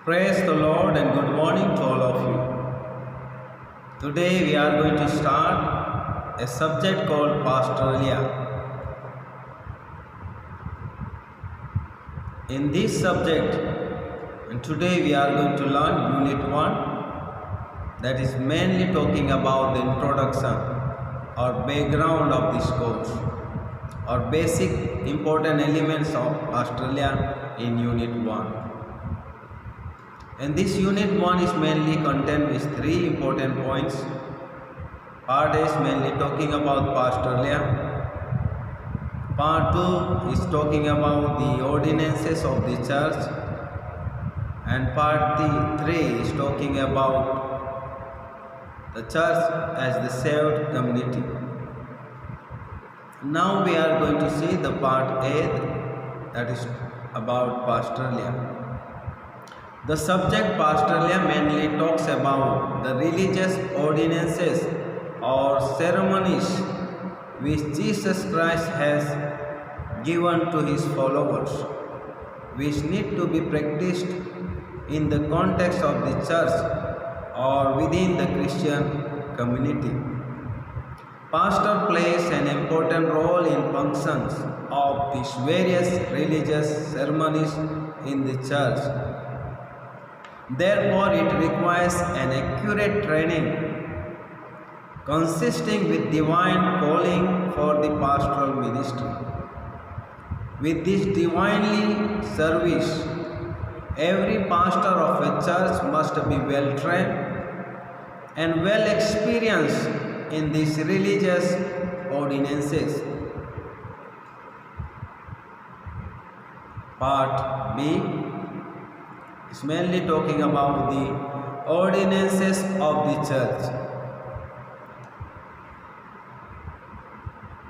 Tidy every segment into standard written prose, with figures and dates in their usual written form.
Praise the Lord and good morning to all of you. Today we are going to start a subject called Pastoralia. In this subject, and today we are going to learn Unit 1, that is mainly talking about the introduction or background of this course or basic important elements of Pastoralia in Unit 1. And this Unit 1 is mainly contained with three important points. Part A is mainly talking about Pastoralia. Part 2 is talking about the ordinances of the church. And Part 3 is talking about the church as the saved community. Now we are going to see the Part A, that is about Pastoralia. The subject Pastoralia mainly talks about the religious ordinances or ceremonies which Jesus Christ has given to his followers, which need to be practiced in the context of the church or within the Christian community. Pastor plays an important role in functions of these various religious ceremonies in the church. Therefore, it requires an accurate training consisting with divine calling for the pastoral ministry. With this divinely service, every pastor of a church must be well trained and well experienced in these religious ordinances. Part B is mainly talking about the ordinances of the church.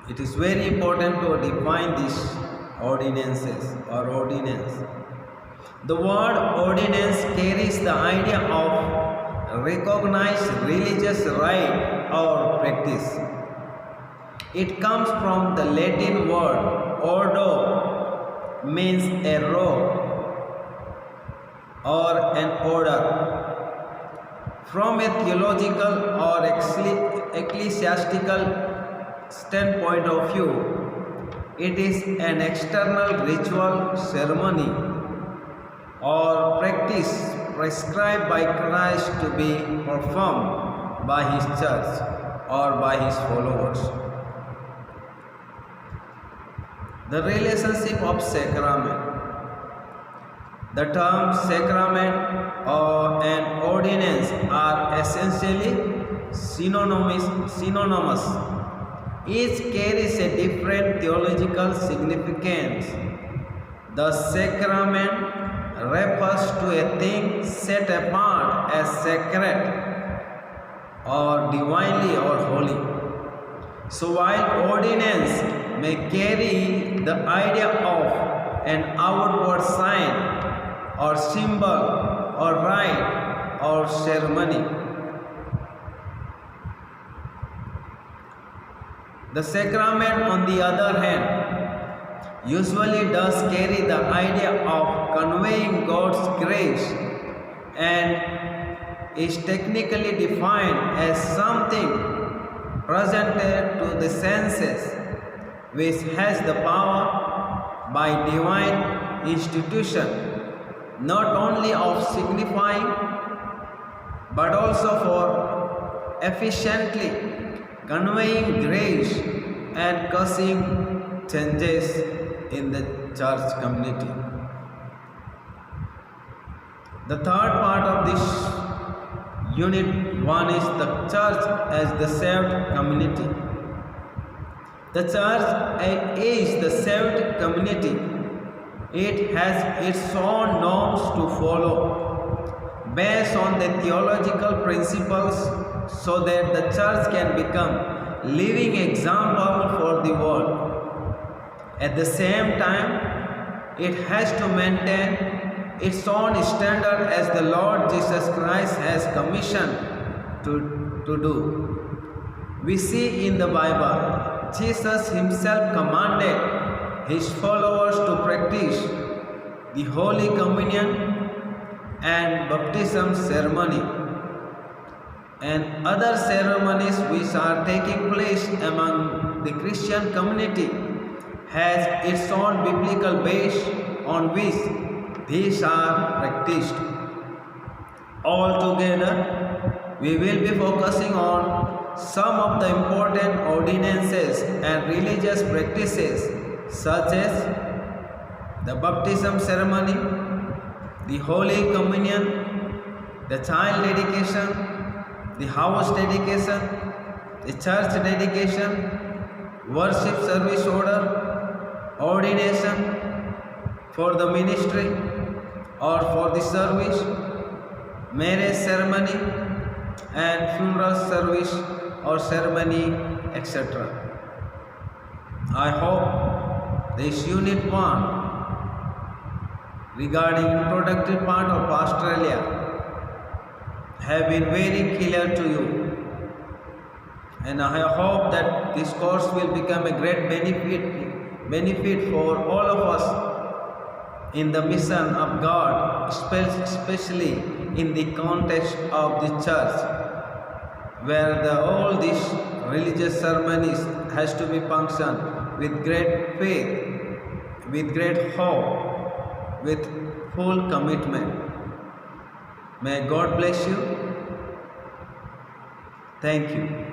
It is very important to define these ordinances or ordinance. The word ordinance carries the idea of recognized religious rite or practice. It comes from the Latin word ordo, means a robe or an order. From a theological or ecclesiastical standpoint of view, it is an external ritual, ceremony or practice prescribed by Christ to be performed by his church or by his followers. The relationship of sacrament. The terms sacrament or an ordinance are essentially synonymous. Each carries a different theological significance. The sacrament refers to a thing set apart as sacred or divinely or holy. So while ordinance may carry the idea of an outward sign or symbol or rite or ceremony, the sacrament, on the other hand, usually does carry the idea of conveying God's grace and is technically defined as something presented to the senses which has the power by divine institution not only of signifying but also for efficiently conveying grace and causing changes in the church community. The third part of this Unit 1 is the church as the saved community. The church is the saved community. It has its own norms to follow based on the theological principles so that the church can become living example for the world. At the same time, it has to maintain its own standard as the Lord Jesus Christ has commissioned to do. We see in the Bible, Jesus himself commanded his followers to practice the Holy Communion and baptism ceremony and other ceremonies which are taking place among the Christian community has its own biblical base on which these are practiced. Altogether, we will be focusing on some of the important ordinances and religious practices such as the baptism ceremony, the Holy Communion, the child dedication, the house dedication, the church dedication, worship service order, ordination for the ministry or for the service, marriage ceremony and funeral service or ceremony, etc. I hope this unit 1 regarding introductory part of Pastoralia have been very clear to you, and I hope that this course will become a great benefit for all of us in the mission of God, especially in the context of the church, where all these religious ceremonies has to be functioned with great faith, with great hope, with full commitment. May God bless you. Thank you.